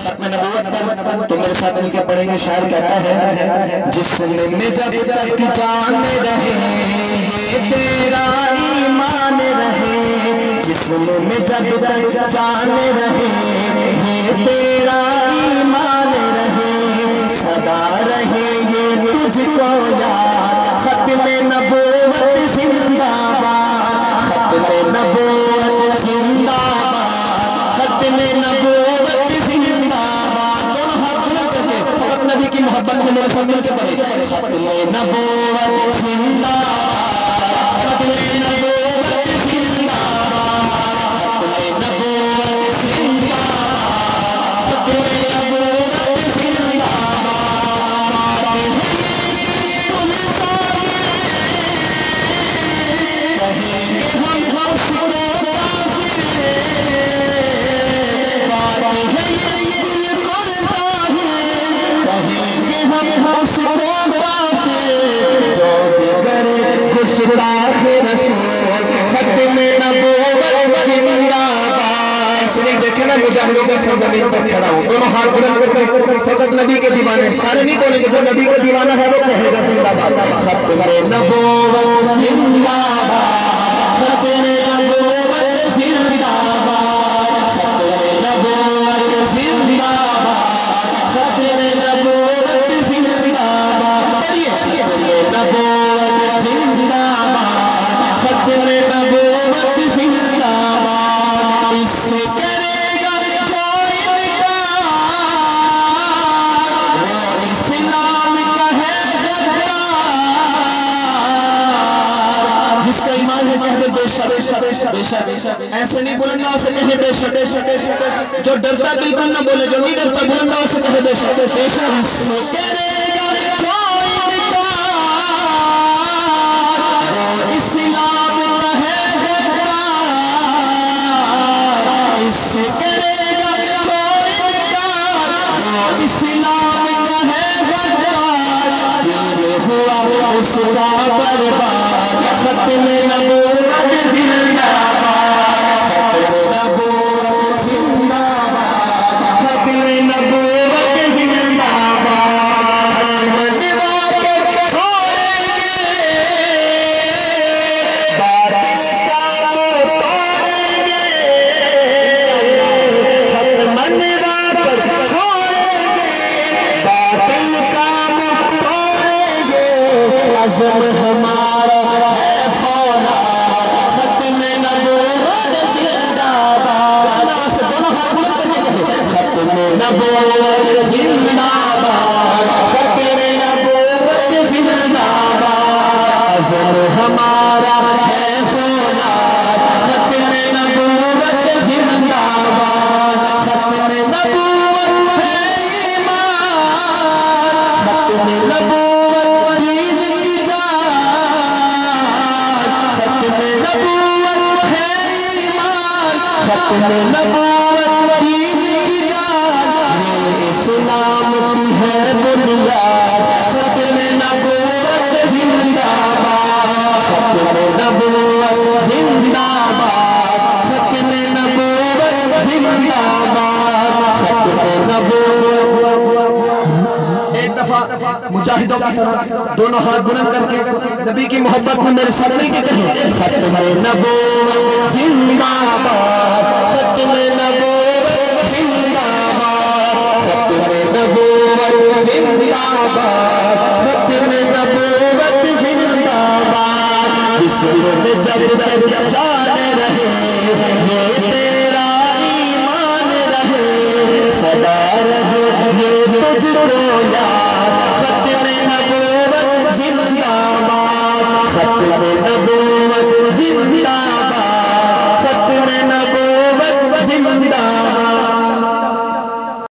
ختم نبوت پر تو میرے ساتھ مل کے پڑھیں گے. شاعر کہتا ہے جسم میں جب تک جان رہے یہ تیرا ایمان رہے, جسم میں جب تک جان رہے یہ تیرا ایمان رہے, صدا رہے یہ تجھ کو یاد, ختم نبوت زندہ باد, ختم نبوت زندہ باد, ختم نبوت زندہ باد. دونوں ہاتھ بلند کر کے فقط نبی کی محبت میں میرے سامنے سے پڑھے. ختم نبوت زندہ باد, ختم نبوت زندہ باد, ختم نبوت زندہ باد, ختم نبوت زندہ باد. دیکھیں نا مجاہدوں کے سر زمین پر کھڑا ہوں, دونوں ہاتھ بلند کر کے فقط نبی کے دیوانے, سارے نہیں بولیں گے, جو نبی کا دیوانہ ہے وہ کہے گا زندہ باد. ختم نبوت زندہ باد, ختم نبوت زندہ باد, ختم نبوت زندہ باد, ختم نبوت زندہ باد. ختم نبوت زندہ باد, ختم نبوت زندہ باد. اس سے کرے گا جو انکار وہ اسلام کا ہے غدار, جس کا ایمان ہے کہہ دے بے شک, بے شک. ایسے نہیں بلندہ سے کہے بے شک, جو ڈرتا بالکل نہ بولے, جو نہیں ڈرتا بلندہ سے کہے بے شک. اس سے کرے گا جو انکار وہ اسلام کا ہے غدار, اس سے کرے گا جو انکار وہ اسلام کا ہے غدار. دین ہوا اس کا برباد, ختم نبوت زندہ باد, ختم نبوت زندہ باد, ختم نبوت زندہ باد. منوا کے چھوڑیں گے باطل کا منہ توڑیں گے, منوا کر چھوڑیں گے باطل کا منہ توڑیں گے. عزم ہمارا ہے فولاد, ختم نبوت زندہ باد. ختم نبوت زندہ باد, ختم نبوت زندہ باد. عزم ہمارا ہے فولاد, ختم نبوت زندہ باد. ختم نبوت ہے ایمان, ختم نبوت دین کی جان, ختم نبوت ہے ایمان, ختم نبوت دین کی جان. یہ اسلام کی ہے بنیاد, ختم نبوت زندہ باد, ختم نبوت زندہ باد, ختم نبوت زندہ باد, ختم نبوت. ایک دفعہ مجاہدوں کی طرح دونوں ہاتھ بلند کر کے نبی کی محبت میں میرے سامنے کی کہیں ختم نبوت زندہ باد, ختم نبوت زندہ باد, ختم نبوت زندہ باد, ختم نبوت زندہ باد. جسم میں جب تک جان رہے یہ تیرا ایمان رہے, صدا رہے یہ تجھ کو یاد, ختم نبوت زندہ باد, ختم